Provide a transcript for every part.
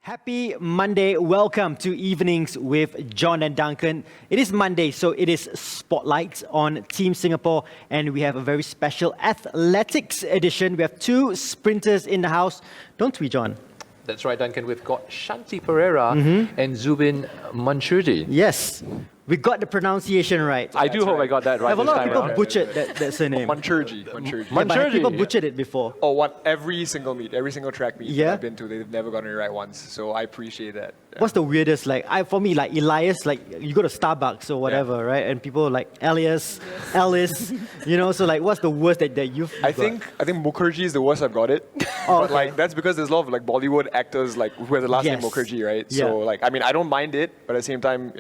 Happy Monday. Welcome to Evenings with John and Duncan. It is Monday, so it is Spotlight on Team Singapore, and we have a very special athletics edition. We have two sprinters in the house, don't we, John? That's right, Duncan. We've got Shanti Pereira and Zubin Muncherji. Yes, we got the pronunciation right. I do hope I got that right. Have a lot of this people time around. butchered that surname. Muncherji. Yeah, but have people butchered it before? Oh, what? Every single meet, every single track meet Yeah? I've been to, they've never gotten it right once. So I appreciate that. Yeah. What's the weirdest, for me, like Elias, like you go to Starbucks or whatever, right? And people like Elias, Alice, so like what's the worst that you've I got? think Mukherjee is the worst I've got it. Oh, But like that's because there's a lot of like Bollywood actors like who have the last name Yes. Mukherjee, right? Yeah. So like I don't mind it, but at the same time,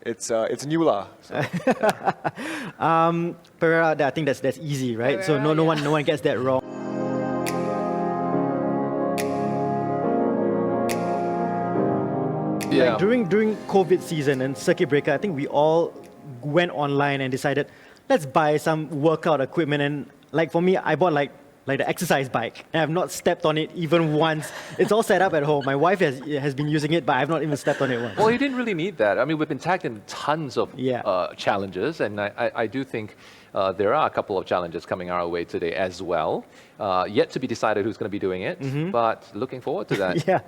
it's new lah. So, Pereira, I think that's easy, right? So Pereira, no one gets that wrong. Yeah. Like during COVID season and circuit breaker, I think we all went online and decided, let's buy some workout equipment. And like for me, I bought like the exercise bike, and I've not stepped on it even once. It's all set up at home. My wife has been using it, but I've not even stepped on it once. Well, you didn't really need that. I mean, we've been tagged in tons of challenges, and I do think there are a couple of challenges coming our way today as well. Yet to be decided who's going to be doing it, but looking forward to that. Yeah.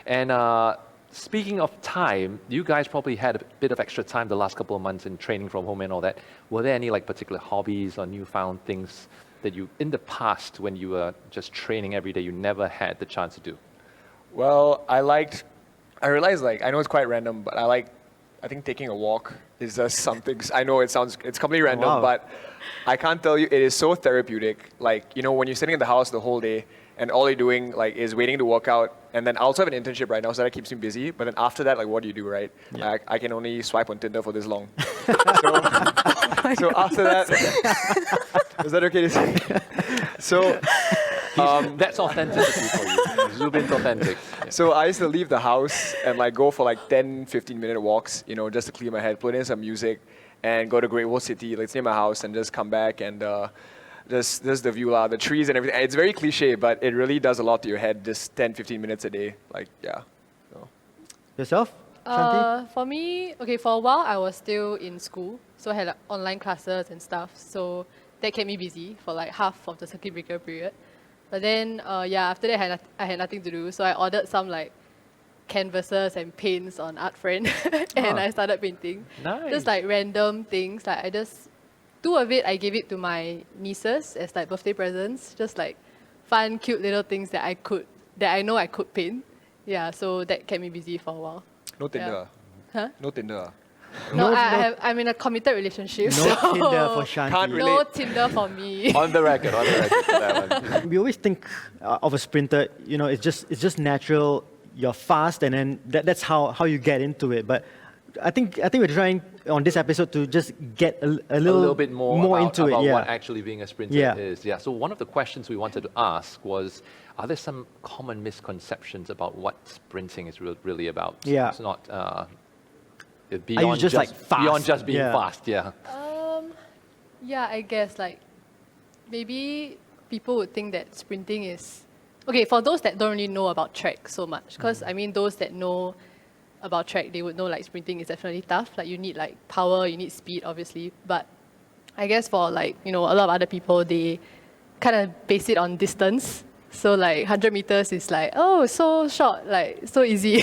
And speaking of time, you guys probably had a bit of extra time the last couple of months in training from home and all that. Were there any like particular hobbies or newfound things that you, in the past, when you were just training every day, you never had the chance to do? well, I realized like I know it's quite random, but I think taking a walk is just something. I know it's completely random, Wow. but I can't tell you, it is so therapeutic. Like, when you're sitting in the house the whole day and all you're doing like is waiting to work out, and then I also have an internship right now, so that keeps me busy. But then after that, like, what do you do, right? Yeah. I can only swipe on Tinder for this long. So after that, is that okay to say? So. That's authenticity for you. Zubin's authentic. So I used to leave the house and like go for like 10, 15-minute walks, just to clear my head, put in some music, and go to Great Wall City, like it's near my house, and just come back and just the view, the trees and everything. It's very cliche, but it really does a lot to your head, just 10, 15 minutes a day. Like, yeah. So. Yourself, Shanti? For me, for a while I was still in school, so I had like, online classes and stuff. So that kept me busy for like half of the circuit breaker period. But then, after that I had nothing to do, so I ordered some like canvases and paints on Art Friend, and I started painting. Nice. Just like random things. Like I just, two of it I gave it to my nieces as like birthday presents. Just like fun, cute little things that I know I could paint. Yeah, so that kept me busy for a while. No Tinder. Huh? No Tinder. No, I'm in a committed relationship. No so Tinder for Shanti. Can't relate. no Tinder for me. On the record for that one. We always think of a sprinter, it's just natural. You're fast, and then that's how you get into it. But I think we're trying on this episode to just get a little bit more about, into it. Yeah. what actually being a sprinter is. Yeah. So one of the questions we wanted to ask was, are there some common misconceptions about what sprinting is really about? Yeah. It's not Are you just like fast? beyond just being Yeah. fast. Yeah. Yeah, I guess like maybe people would think that sprinting is okay for those that don't really know about track so much. Because I mean, those that know about track, they would know like sprinting is definitely tough. Like you need like power, you need speed, obviously. But I guess for like a lot of other people, they kind of base it on distance. So like 100 meters is like, oh, so short, like so easy,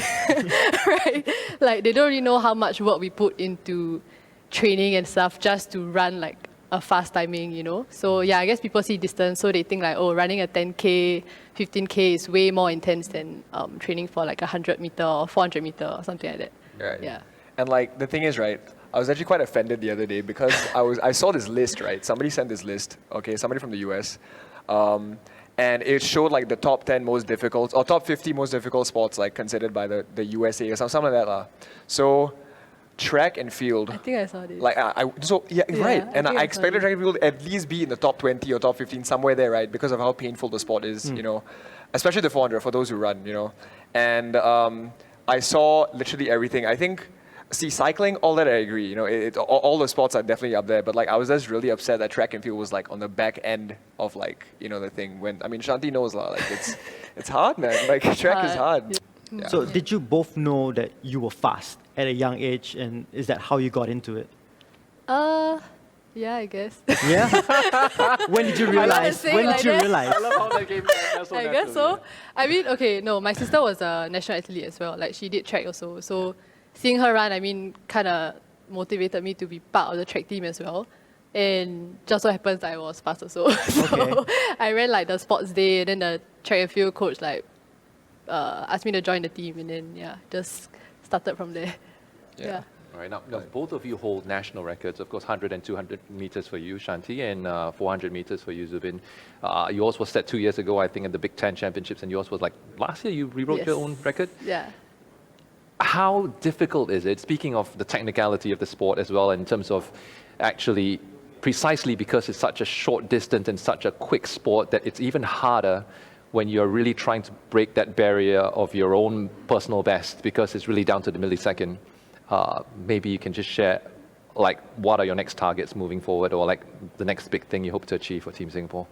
right? Like they don't really know how much work we put into training and stuff just to run like a fast timing, So yeah, I guess people see distance, so they think like, oh, running a 10K, 15K is way more intense than training for like 100 meter or 400 meter or something like that. Right. Yeah. And like the thing is, right, I was actually quite offended the other day because I saw this list, right? Somebody sent this list, somebody from the US. And it showed like the top 10 most difficult, or top 50 most difficult sports like considered by the USA or something like that. So track and field. I think I saw this. Like right. And think I I expected saw track and field to at least be in the top 20 or top 15, somewhere there, right? Because of how painful the sport is, especially the 400 for those who run, And I saw literally everything. I think, cycling, all that I agree. All the sports are definitely up there. But like, I was just really upset that track and field was like on the back end of like, the thing. When I mean, Shanti knows, like it's hard, man. Like track is hard. Yeah. So did you both know that you were fast at a young age, and is that how you got into it? Yeah, I guess. Yeah? When did you realize? say When like did you that. realize? I love how that came so I guess so. I mean, okay, no, my sister was a national athlete as well. Like, she did track also. So seeing her run, I mean, kind of motivated me to be part of the track team as well. And just so happens I was fast also. So Okay. I ran like the sports day, and then the track and field coach like asked me to join the team, and then yeah, just started from there. Yeah. All right, now both of you hold national records, of course, 100 and 200 meters for you, Shanti, and 400 meters for you, Zubin. Yours was set 2 years ago, I think, at the Big Ten Championships, and yours was like last year you rewrote your Yes. own record. Yeah. How difficult is it, speaking of the technicality of the sport as well, in terms of actually, precisely because it's such a short distance and such a quick sport, that it's even harder when you're really trying to break that barrier of your own personal best, because it's really down to the millisecond. Maybe you can just share, like, what are your next targets moving forward, or like the next big thing you hope to achieve for Team Singapore?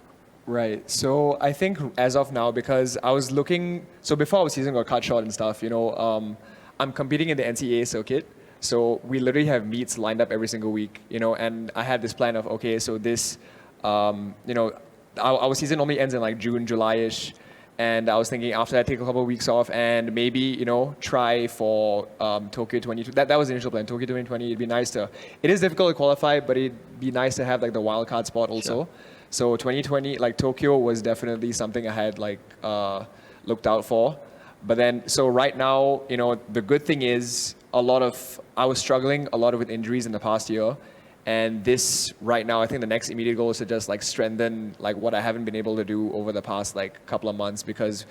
Right. So I think as of now, because I was looking, so before our season got cut short and stuff, I'm competing in the NCAA circuit. So we literally have meets lined up every single week, and I had this plan of, okay, so this, our season normally ends in like June, July-ish. And I was thinking after that, take a couple of weeks off and maybe, try for Tokyo 2020. That was the initial plan, Tokyo 2020. It'd be nice to, it is difficult to qualify, but it'd be nice to have like the wild card spot also. Sure. So 2020, like Tokyo was definitely something I had like looked out for. But then, so right now, the good thing is I was struggling a lot with injuries in the past year. And this right now, I think the next immediate goal is to just like strengthen like what I haven't been able to do over the past like couple of months, because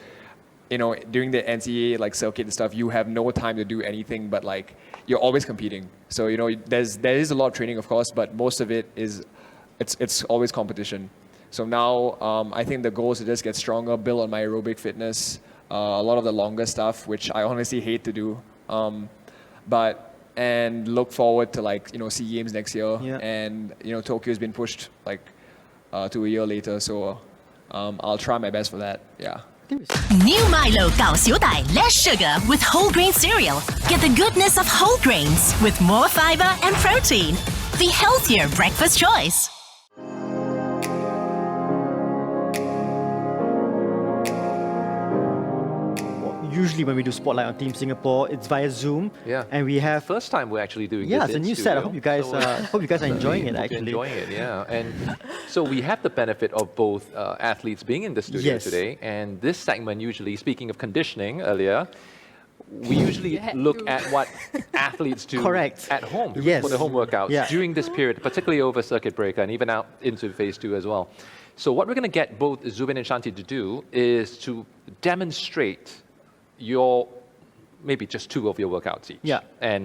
during the NCAA like circuit and stuff, you have no time to do anything but like you're always competing. So there is a lot of training, of course, but most of it is it's always competition. So now I think the goal is to just get stronger, build on my aerobic fitness, a lot of the longer stuff, which I honestly hate to do, and look forward to like SEA Games next year. Yeah. And Tokyo's been pushed like to a year later, so I'll try my best for that. Yeah. New Milo 搞小弟 less sugar with whole grain cereal. Get the goodness of whole grains with more fiber and protein. The healthier breakfast choice. Usually when we do Spotlight on Team Singapore, it's via Zoom. Yeah. And we have First time we're actually doing yeah, this it's a in new set. I studio. hope you guys are enjoying it. Hope you're Actually, enjoying it, yeah. And so we have the benefit of both athletes being in the studio Yes. today. And this segment, usually, speaking of conditioning earlier, we usually You had look to. at what athletes do Correct. at home Yes. for the home workouts Yeah. during this period, particularly over circuit breaker and even out into phase 2 as well. So what we're going to get both Zubin and Shanti to do is to demonstrate maybe just 2 of your workouts each. Yeah. And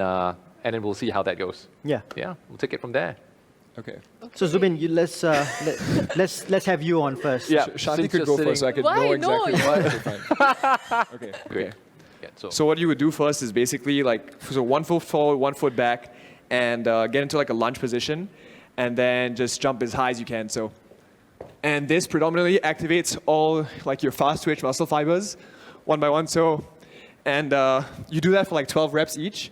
then we'll see how that goes. yeah. Yeah, we'll take it from there. Okay. So Zubin, let's have you on first. Yeah. Shanti Since could you're go sitting- first, so I could Why? know No, exactly you- what. Okay, fine. Okay. Great. Okay. Yeah, So what you would do first is basically like, so 1 foot forward, 1 foot back, and get into like a lunge position, and then just jump as high as you can. So, and this predominantly activates all like your fast twitch muscle fibers, one by one. So, and you do that for like 12 reps each,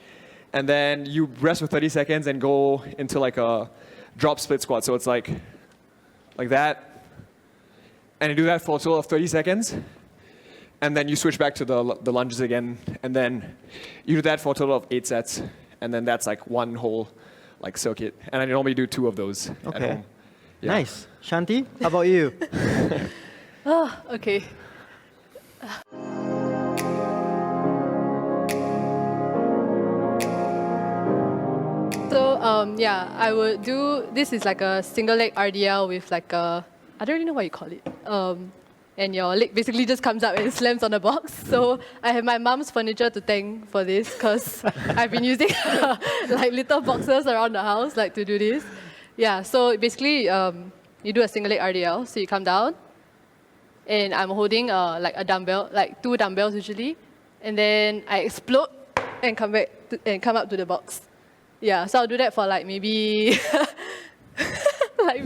and then you rest for 30 seconds and go into like a drop split squat. So it's like that, and you do that for a total of 30 seconds. And then you switch back to the lunges again, and then you do that for a total of 8 sets, and then that's like one whole like circuit. And I normally do 2 of those at Okay. home. Yeah. Nice. Shanti, how about you? Okay. So yeah, I would do, this is like a single leg RDL with like a, I don't really know what you call it. And your leg basically just comes up and slams on the box. So I have my mom's furniture to thank for this, because I've been using like little boxes around the house like to do this. Yeah, so basically you do a single leg RDL. So you come down, and I'm holding like a dumbbell, like 2 dumbbells usually, and then I explode and come back and come up to the box. Yeah, so I'll do that for like maybe like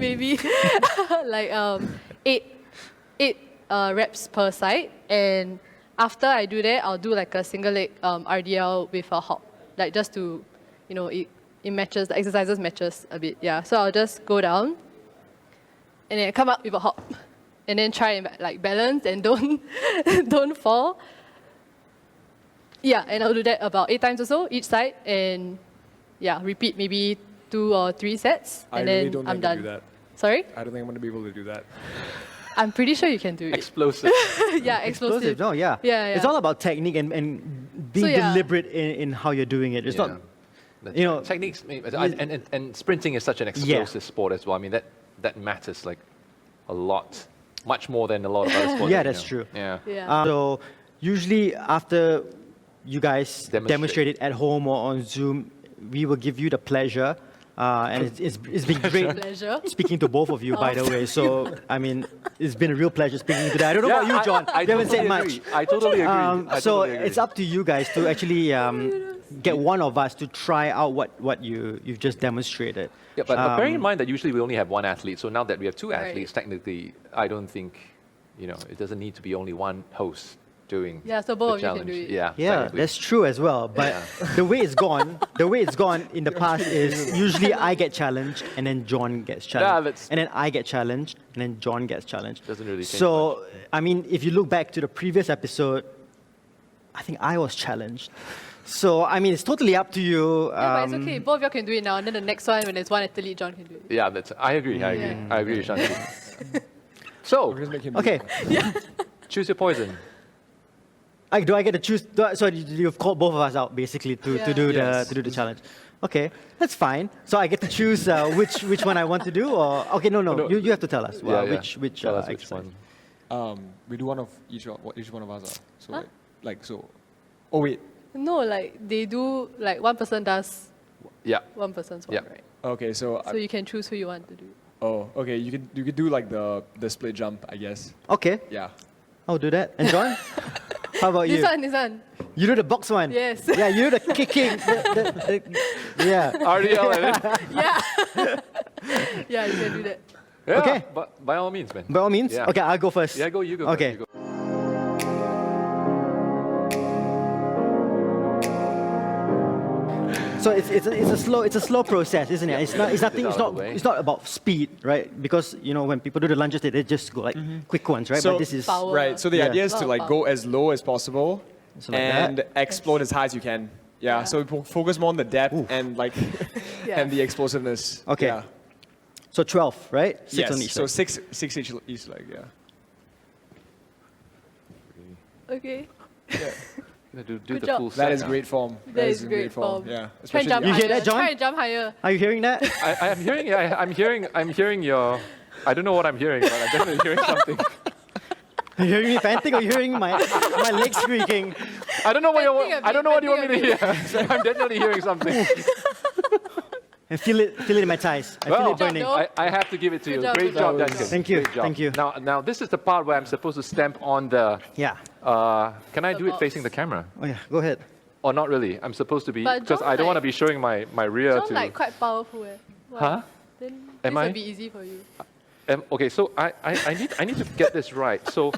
8 reps per side, and after I do that, I'll do like a single leg RDL with a hop, like just to, it matches, the exercises matches a bit. Yeah, so I'll just go down and then come up with a hop, and then try and like balance and don't fall. Yeah, and I'll do that about 8 times or so each side, and yeah, repeat maybe 2 or 3 sets, and then I'm done. Do that. Sorry? I don't think I'm going to be able to do that. I'm pretty sure you can do it. Explosive. Yeah, explosive. No, yeah. Yeah. It's all about technique and being So, yeah. deliberate in how you're doing it. It's not, techniques, and sprinting is such an explosive sport as well. I mean, that matters like a lot, much more than a lot of other sports. Yeah, that's true. Yeah. Yeah. So usually after you guys demonstrate it at home or on Zoom, we will give you the pleasure. And it's been great Pleasure. speaking to both of you, by the way. So, I mean, it's been a real pleasure speaking today. I don't know about you, John. I You haven't said totally much. agree. I totally agree. So it's up to you guys to actually get one of us to try out what you've just demonstrated. Yeah, but bear in mind that usually we only have one athlete. So now that we have 2 Right. athletes, technically, I don't think, it doesn't need to be only one host doing Yeah, so the both of you can challenge. do it. Yeah, Yeah, technically. that's true as well. But the way it's gone in the past is usually I get challenged and then John gets challenged. that's- And then I get challenged and then John gets challenged. Doesn't really change So, I mean, if you look back to the previous episode, I think I was challenged. So, I mean, it's totally up to you. Yeah, but it's okay. Both of you can do it now, and then the next one, when there's one athlete, John can do it. Yeah, I agree. I agree. Yeah. I agree, Shanti. So, Just make him do Okay. it. choose your poison. Do I get to choose? So you've called both of us out basically to do Yes. the challenge. Okay, that's fine. So I get to choose which one I want to do, or okay, no, No. you have to tell us which Tell us which exercise. one. We do one of each one of us. So like so. Oh wait. No, like they do, like one person does Yeah. one person's one, Yeah. right? Okay, so. So you can choose who you want to do. Oh, okay. You could do like the split jump, I guess. Okay, Yeah. I'll do that. And John, how about you? This one. You do the box one. Yes. Yeah, you do the kicking. Yeah. RDL, and Yeah. Yeah, you can do that. yeah, Okay. but by all means, man. By all means. Yeah. Okay, I'll go first. Yeah, you go. Okay. You go. So it's a slow process, isn't it? It's not about speed, right? Because when people do the lunges, they just go like quick ones, right? So- But this is Power. Right. So the Yeah. idea is to like go as low as possible So like and that. explode as high as you can. Yeah. So we focus more on the depth and like Yeah. and the explosiveness. Okay. Yeah. So 12, right? 6 Yes. on each So side. six each leg. Yeah. Okay. Do Good the job. full set That is now. great form. That is great form. Yeah. Try and Especially jump You higher. hear that, John? Try and jump higher. Are you hearing that? I'm hearing. I'm hearing your. I don't know what I'm hearing, but I'm definitely hearing something. Are you hearing me panting or are you hearing my legs squeaking? I don't know what Panting you. a I don't know what you want bit, me to hear. I'm definitely hearing something. I feel it in my thighs. I feel Well, it burning. Good job, I have to give it to you. Good job, Great good job, job. Duncan. Thank you, Great job. thank you. Now this is the part where I'm supposed to stamp on the. Yeah. Can I The do it box. facing the camera? Oh yeah, go ahead. Or not really? I'm supposed to be But because John, I don't want to like- be showing my rear John to. like quite powerful. Wow. Huh? Then Am this I? will be easy for you. Okay, so I need to get this right. So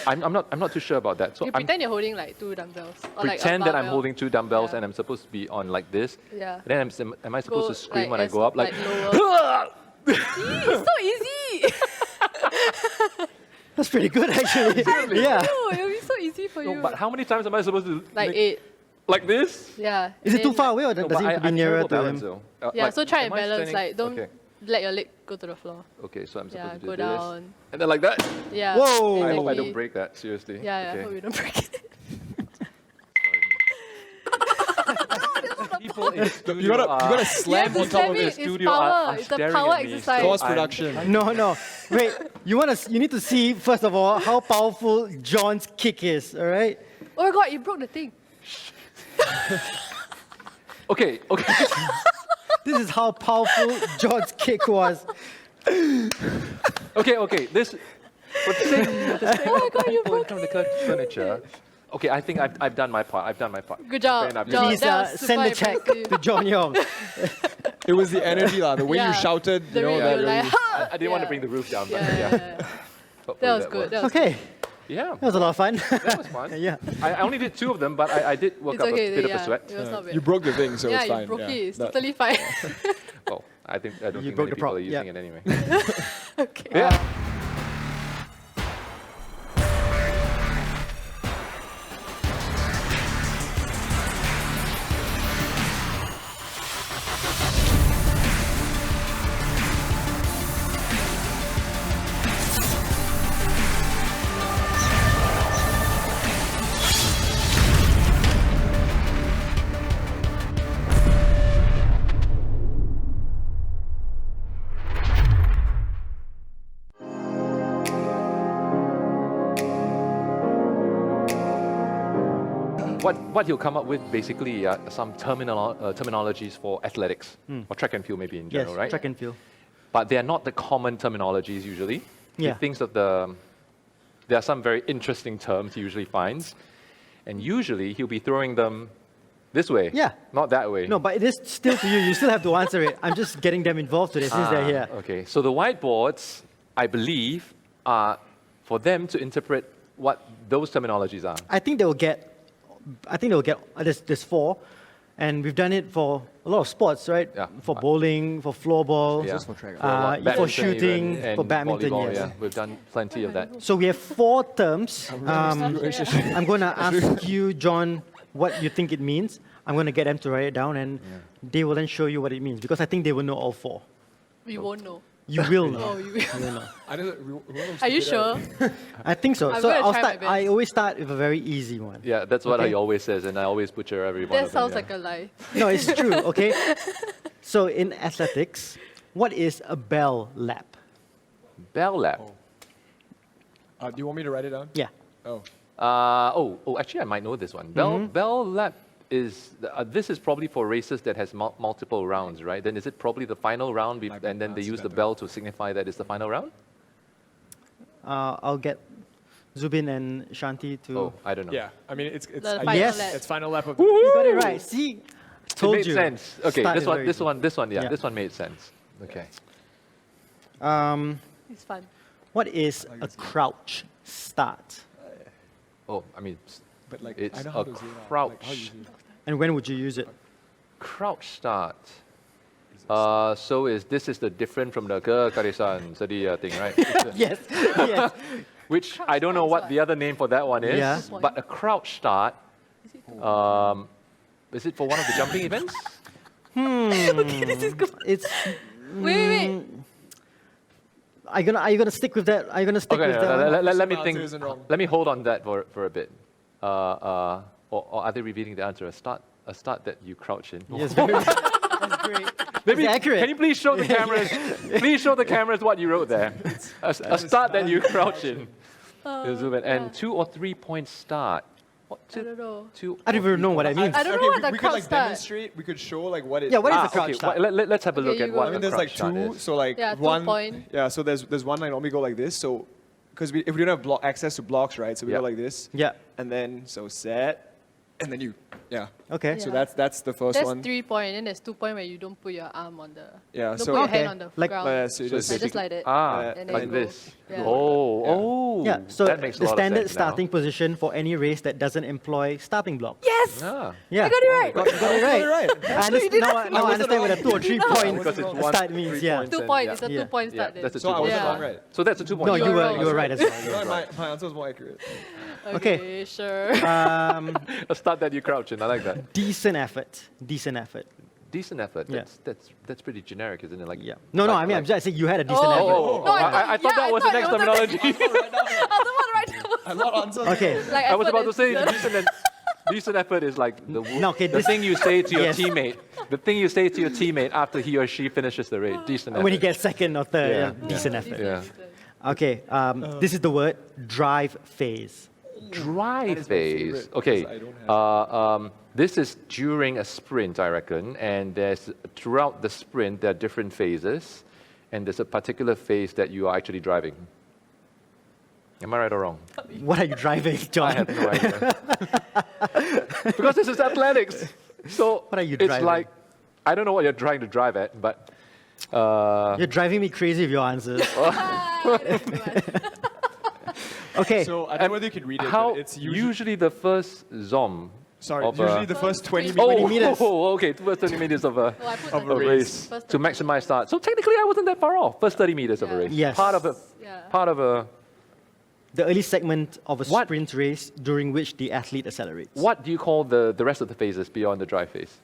I'm not too sure about that. So You I'm pretend you're holding like 2 dumbbells. Or like a pretend that I'm barbell. holding 2 dumbbells Yeah. and I'm supposed to be on like this. Yeah. And then am I supposed Go, to scream when I as, go up like? lower. It's so easy. That's pretty good actually. Yeah. No, it'll be so easy for No, you. but how many times am I supposed to Like make- 8. like this? Yeah. Is and it too then, far away or No, does but it need to be I'm nearer terrible to balance, him? though. Yeah, so try am and I balance. standing- Like don't Okay. let your leg go to the floor. Okay, so I'm supposed Yeah, to do go this. down. And then like that. Yeah. Whoa. I hope I exactly. don't break that, seriously. Yeah, I Okay. hope you don't break it. People in studio You gotta are- slam You on have to top slam of it. it. It's studio power. are It's a staring power at me, so exercise. Cost I'm- production. No. Wait, you need to see first of all how powerful John's kick is, all right? Oh my god, you broke the thing. Okay. This is how powerful John's kick was. Okay. This. For the sake of Oh my god, you people in broke front of the furniture. Okay, I think I've done my part. Good job. Fair enough. John, Please that was send the super check impressive. to John Yeong. It was the energy, the way Yeah. you shouted. The You know, way that you like, really- ha! I didn't want to Yeah. bring the roof down, but Yeah. Hopefully That was good. worked. That was Okay. Yeah, That was a lot of fun. that was fun. Yeah. I only did 2 of them, but I did work It's up okay. a bit of yeah, a sweat. It was not bad. You broke the thing, so yeah, it's fine. you broke it. It's That- totally fine. Oh, I don't You think broke many the people prop, are yeah. using it anyway. okay. Yeah. What he'll come up with basically some terminologies for athletics or track and field maybe in Yes, general, right? track and field. But they are not the common terminologies usually. Yeah. He thinks of there are some very interesting terms he usually finds, and usually he'll be throwing them this way, Yeah. not that way. No, but it is still for you. You still have to answer it. I'm just getting them involved today since they're here. Okay, so the whiteboards, I believe, are for them to interpret what those terminologies are. I think they'll get. There's 4, and we've done it for a lot of sports, right? Yeah. For bowling, for floorball, Yeah. Just for track. for Badminton shooting, even, for and badminton. volleyball, Yes. yeah, we've done plenty of that. So we have 4 terms. I'm going to ask you, John, what you think it means. I'm going to get them to write it down, and they will then show you what it means, because I think they will know all 4. We won't know. You will know. Oh, you will. You will know. I don't, Are you sure? I think so. I'm So gonna I'll try my start. I best. always start with a very easy one. Yeah, that's what Okay. he always says, and I always butcher every one That of them. sounds yeah. like a lie. No, it's true. Okay. So in athletics, what is a bell lap? Bell lap. do you want me to write it down? Yeah. Oh. Actually, I might know this one. Mm-hmm. Bell lap is, this is probably for races that has multiple rounds, right? Then is it probably the final round, and then they use the bell to signify that it's the final round? I'll get Zubin and Shanti to. Oh, I don't know. Yeah. I mean, it's The I final Yes. lap. it's final lap of You got it right. See, It told made you. sense. Okay, Start this is one, very this easy. one, this one, yeah, Yeah. this one made sense. Okay. It's fun. What is a crouch start? Oh, I mean, But like, it's I know a how to say that. Like, crouch. how you say it. And when would you use it? Crouch start. So this is the different from the karisan sedih thing, right? It's a- Yes. Yes. Which I don't know what the other name for that one is. Yeah. But a crouch start. Is it for one of the jumping events? It's. Wait. Are you gonna stick with that? Are you gonna stick Okay, with that? one? let me My think. answer isn't wrong. Let me hold on that for a bit. Or are they revealing the answer? A start that you crouch in. Yes, very good. That's great. Maybe It's accurate. Can you please show the cameras? Please show the cameras what you wrote there. A start that you crouch in. Zoom in. And 2 or 3 point start. What? I don't know. I don't even know what that means. I don't know what the we could crouch like start. demonstrate. We could show like what it. Yeah, what is Ah, the crouch okay. start? Let's have a look Okay, at you what go. I mean, a there's crouch like start 2, is. so like Yeah, 2 one. point. Yeah, so there's one line normally go like this. So, because if we don't have access to blocks, right? So we Yeah. go like this. Yeah. And then so set, and then you. Yeah. Okay. So Yeah. that's the first That's one. 3 point, and there's 2 point where you don't put your arm on the. Yeah, Don't so- put your Okay. hand on the Like- ground. Yeah, so you So just it's just like that. and then like you go. this. Yeah. Oh. Yeah. So that makes a the lot of standard sense now. starting position for any race that doesn't employ starting blocks. Yes! Ah. Yeah. I got it right. Got it right. Now I understand what a 2 or 3 point Because it's one, start means. 3 Yeah. points 2 and- point. yeah. It's a Yeah. 2 point Yeah, start. then. that's a So 2 I point was Yeah. wrong, right? So that's a 2 point No, start. you were wrong. right as well. No, my answer was more accurate. Okay. Sure. A start that you crouch in. I like that. Decent effort. Decent effort. Decent effort. Yeah. That's pretty generic, isn't it? Like Yeah. No, I mean, I'm just saying you had a decent Oh. effort. Oh, No, I thought that was the next it was terminology. I was about to write down. A lot of answers. Okay. Like I was effort about to and say decent. decent effort is like the, No, okay, the this- thing you say to your Yes. teammate. The thing you say to your teammate after he or she finishes the race. Decent effort. When he gets second or third, Yeah. yeah, decent effort. Yeah. Okay, this is the word drive phase. Drive is my phase. favorite, Okay. because I don't have This is during a sprint, I reckon, and there's throughout the sprint there are different phases, and there's a particular phase that you are actually driving. Am I right or wrong? What are you driving, John? I have no idea. Because this is athletics. So What are you it's driving? like, I don't know what you're trying to drive at, but You're driving me crazy with your answers. Okay. So I don't know whether you can read it, How but it's usually the first zom. Sorry, of usually a, the first 20 Oh, meters. meters. Oh, okay, first 30 meters of a, Oh, I put Of like a a race. race First to 30 maximize meters. start. So technically, I wasn't that far off. First 30 meters of a Yeah. race. Yes. Part of a. Yeah. Part of a. The early segment of a What? sprint race during which the athlete accelerates. What do you call the rest of the phases beyond the dry phase?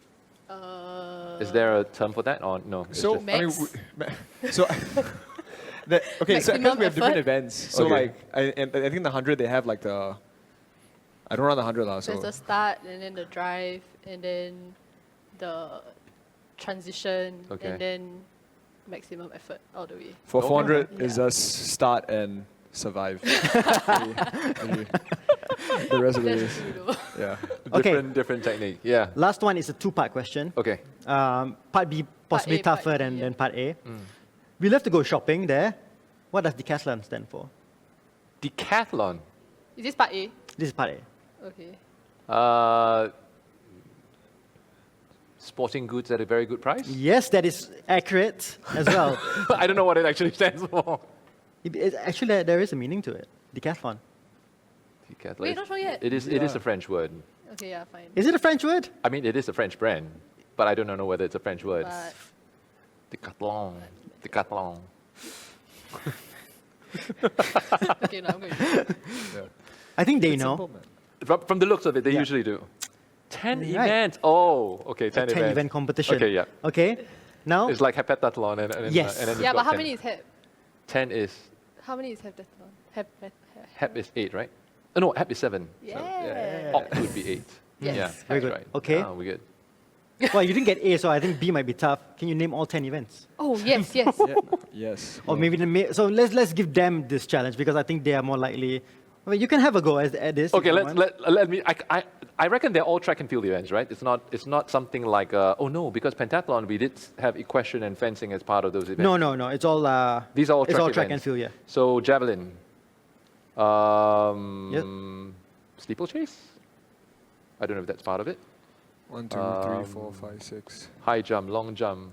Is there a term for that or no? It's So, just- I mean, so, okay, so Maximum because we have different effort. events. So, Okay. like, I think the 100, they have like the, I don't run the 100 now, so. There's the start, and then the drive, and then the transition, Okay. and then maximum effort all the way. For Okay. 400 is Yeah. just start and survive. Maybe. The rest of it That's is, true though. yeah. Okay. different technique. Yeah. Last one is a two-part question. Okay. Part B possibly A, part tougher B, than, yeah. than part A. We love to go shopping there. What does Decathlon stand for? Decathlon. Is this part A? This is part A. Okay. Sporting goods at a very good price. Yes, that is accurate as well. I don't know what it actually stands for. Actually, there is a meaning to it. Decathlon. Decathlon. Wait, not sure yet. It is. It is a French word. Okay, yeah, fine. Is it a French word? I mean, it is a French brand, but I don't know whether it's a French word. But Decathlon. Decathlon. okay, no, I'm going to. I think they It's know. simple, man. From the looks of it, they Yeah. usually do. 10 Right. events. Oh, okay, 10 A 10 events. event competition. Okay, yeah. Okay. Now, It's like heptathlon and Yes. and then you've Yeah, got but how 10. many is HEP? 10 is How many is heptathlon? hep is 8, right? Oh, no, hep is 7. Yeah. Opt would be 8. Yes. Yeah, Very that's good. right. Okay. Ah, we're good. well, you didn't get A, so I think B might be tough. Can you name all 10 events? Oh, yes, yes. Yeah. Yes. Or maybe so let's give them this challenge because I think they are more likely. I mean, you can have a go at this. if Okay, you let want. me. I reckon they're all track and field events, right? It's not something like oh no, because pentathlon we did have equestrian and fencing as part of those events. No. It's all. These are all it's track all track events. and field. Yeah. So javelin, steeplechase. I don't know if that's part of it. 1, 2, 3, 4, 5, 6. High jump, long jump,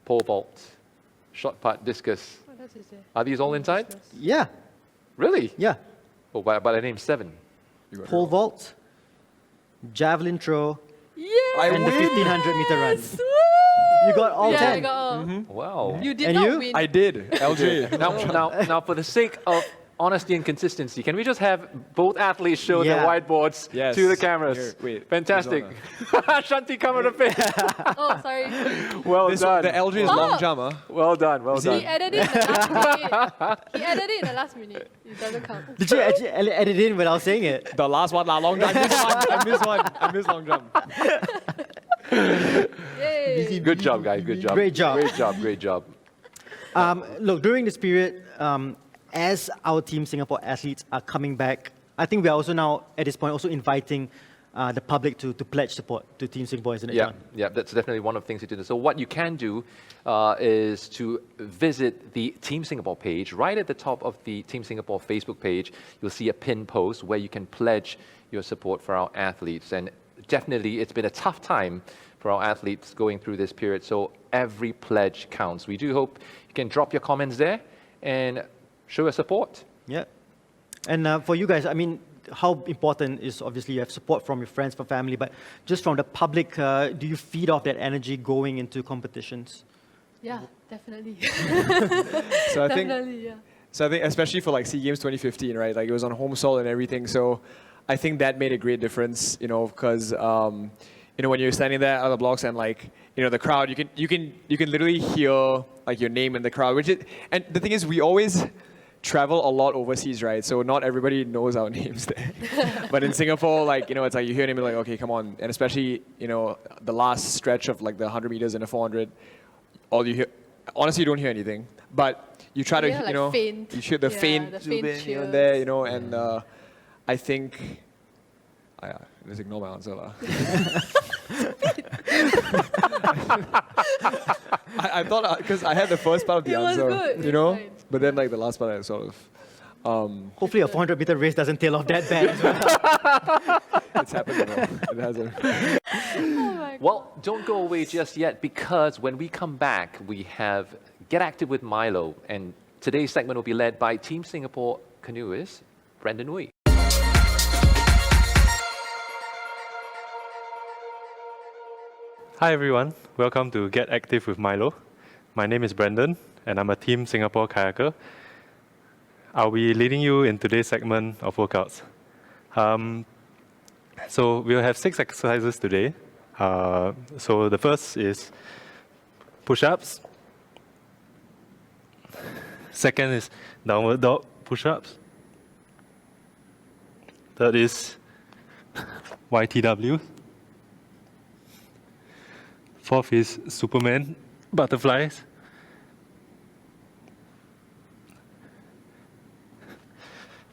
pole vault, shot put, discus. What else is there? Are these all inside? Yeah. Really? Yeah. Oh, but I named 7. You got it Pole wrong. vault, javelin throw, Yeah. I and the win. 1500 meter run. You got all Yeah, 10. I got all. Wow. You did And not you? win. I did. LJ. Now, for the sake of honesty and consistency, can we just have both athletes show Yeah. their whiteboards Yes. to the cameras? Here, wait. Fantastic. Shanti, come on the face. Oh, sorry. Well This, done. the LJ is long jump, huh? Well done. Well He done. added it in the last minute. He added it in the last minute. It doesn't count. Did you actually edit in without saying it? The last one, long jump. I missed one. I missed long jump. Yay. Good job, guys. Good job. Great job. Great job. Great job. Look, during this period, as our Team Singapore athletes are coming back, I think we are also now, at this point, also inviting the public to pledge support to Team Singapore, isn't it, Yeah, John? yeah, that's definitely one of the things you do. So what you can do is to visit the Team Singapore page. Right at the top of the Team Singapore Facebook page, you'll see a pinned post where you can pledge your support for our athletes. And definitely, it's been a tough time for our athletes going through this period. So every pledge counts. We do hope you can drop your comments there and show your support. Yeah. And for you guys, I mean, how important is obviously you have support from your friends, from family, but just from the public, do you feed off that energy going into competitions? Yeah, definitely. So I think, Definitely, yeah. so I think especially for like SEA Games 2015, right? Like it was on home soil and everything. So I think that made a great difference, because when you're standing there at the blocks and like the crowd, you can literally hear like your name in the crowd, and the thing is we always travel a lot overseas, right? So not everybody knows our names there. But in Singapore, like, it's like you hear a name, you're like, okay, come on. And especially, the last stretch of like the 100 meters and the 400, all you hear, honestly, you don't hear anything. But you try to, Yeah, like faint. you hear the Yeah, faint the Zubin faint here and there, cheers. and I think, let's ignore my answer. I thought, because I had the first part of the It was answer, good, it's fine. but then like the last part I sort of, Hopefully a 400 meter race doesn't tail off that bad as well. it's happened, it hasn't. Oh my Well, don't go away just yet, because when we come back, we have Get Active with Milo, and today's segment will be led by Team Singapore canoeists Brandon Wee. Hi everyone, welcome to Get Active with Milo. My name is Brendan and I'm a Team Singapore kayaker. I'll be leading you in today's segment of workouts. So we'll have 6 exercises today. So the first is push-ups. Second is downward dog push-ups. Third is YTW. Fourth is Superman butterflies.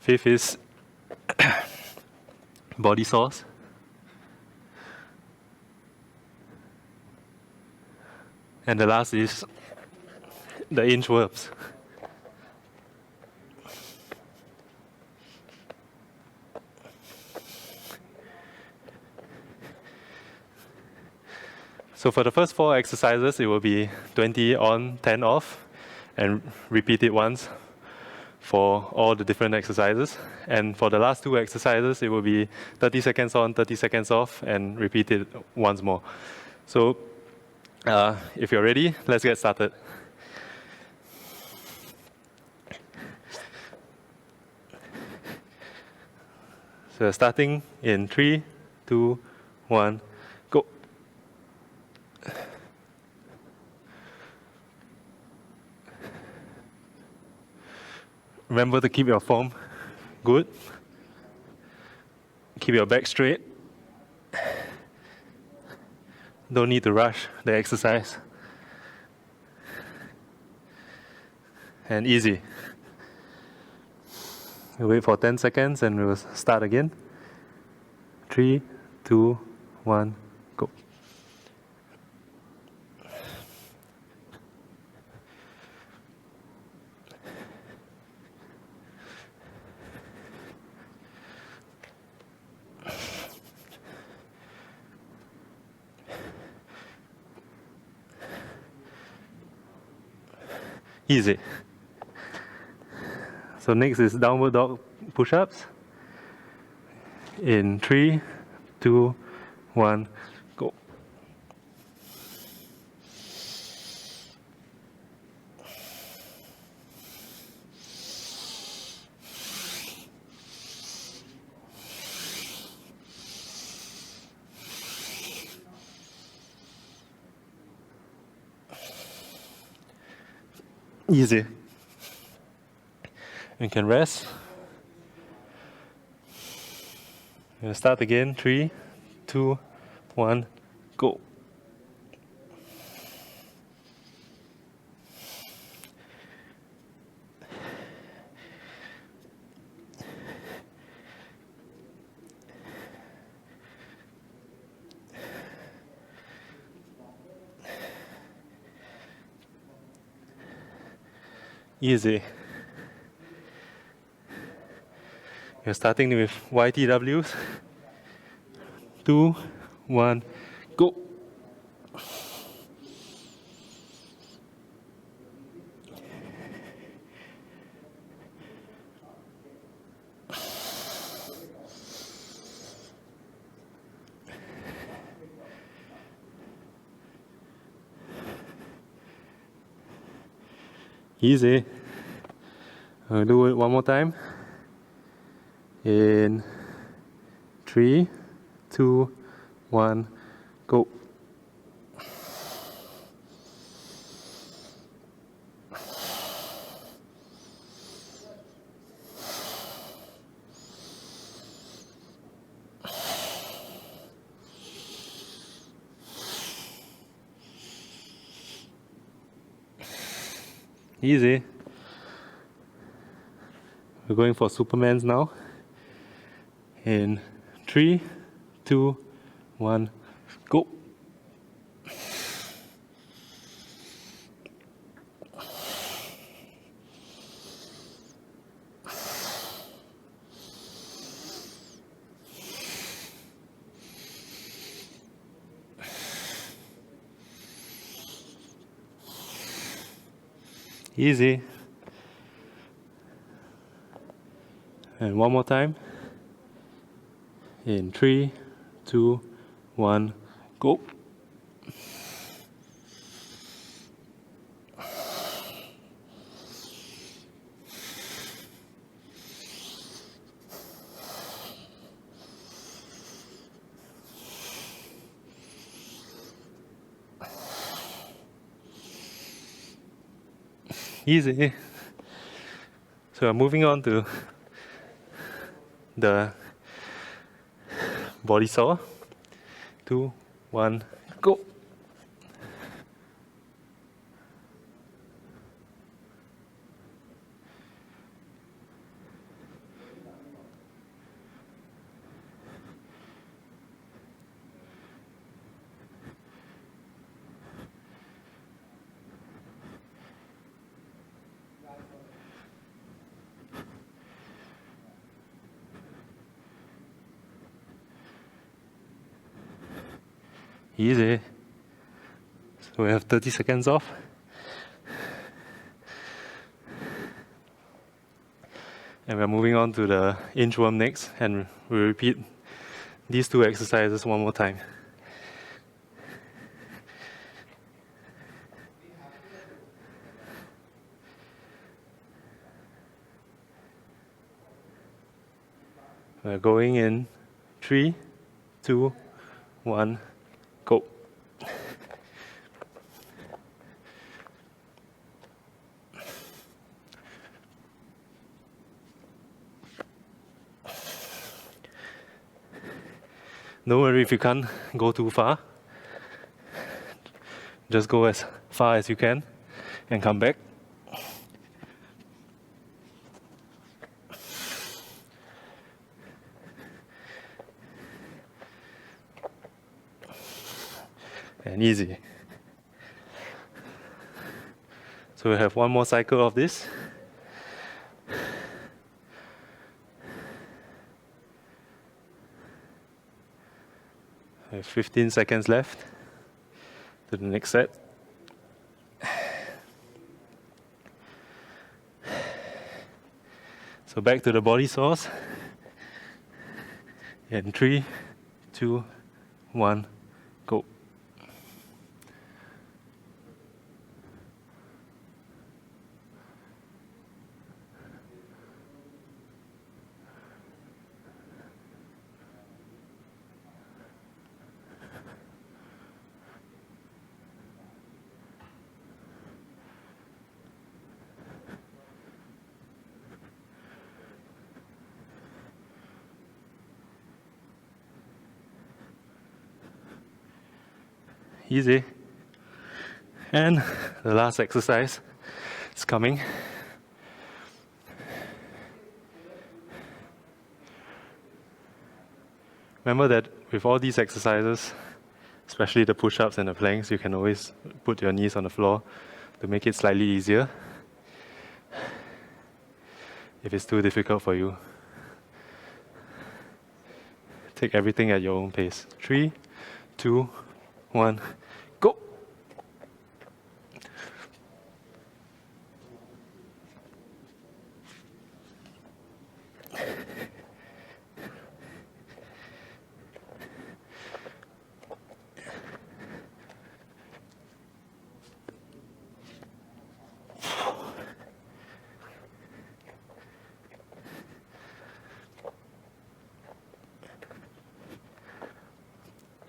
Fifth is body saws. And the last is the inchworms. So for the first 4 exercises, it will be 20 on, 10 off, and repeat it once for all the different exercises. And for the last 2 exercises, it will be 30 seconds on, 30 seconds off, and repeat it once more. So if you're ready, let's get started. So starting in 3, 2, 1, go. Remember to keep your form good. Keep your back straight. Don't need to rush the exercise. And easy. We'll wait for 10 seconds and we'll start again. 3, 2, 1, go. Easy. So next is downward dog push-ups. In 3, 2, 1, go. Easy. You can rest. We'll start again. 3, 2, 1, go. Easy. You're starting with YTWs. 2, 1, go. Easy. I'll do it one more time. In 3, 2, 1, go. Easy. We're going for Supermans now. In 3, 2, 1, go. Easy. And one more time. In 3, 2, 1, go. Easy. So I'm moving on to the body saw. 2, 1, go. Easy. So we have 30 seconds off. And we're moving on to the inchworm next, and we repeat these two exercises one more time. We're going in 3, 2, 1, go. Don't worry if you can't go too far. Just go as far as you can and come back. And easy. So we have one more cycle of this. We have 15 seconds left to the next set. So back to the body saws. In 3, 2, 1, go. Easy. And the last exercise is coming. Remember that with all these exercises, especially the push-ups and the planks, you can always put your knees on the floor to make it slightly easier if it's too difficult for you. Take everything at your own pace. 3, 2, 1, go!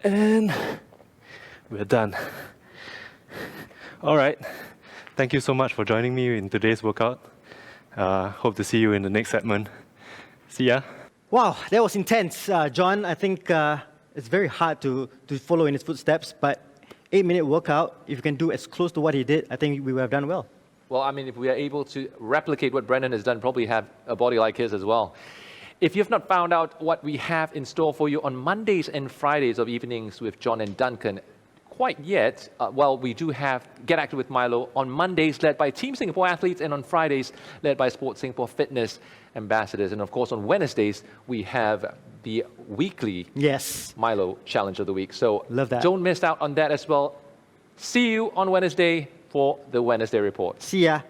And we're done. All right. Thank you so much for joining me in today's workout. Hope to see you in the next segment. See ya. Wow, that was intense, John. I think it's very hard to follow in his footsteps, but 8-minute workout, if you can do as close to what he did, I think we would have done well. Well, I mean, if we are able to replicate what Brendan has done, probably have a body like his as well. If you've not found out what we have in store for you on Mondays and Fridays of evenings with John and Duncan quite yet, well, we do have Get Active with Milo on Mondays, led by Team Singapore athletes, and on Fridays, led by Sports Singapore fitness ambassadors. And of course, on Wednesdays, we have the weekly Milo Challenge of the Week. So love that. Don't miss out on that as well. See you on Wednesday for the Wednesday Report. See ya.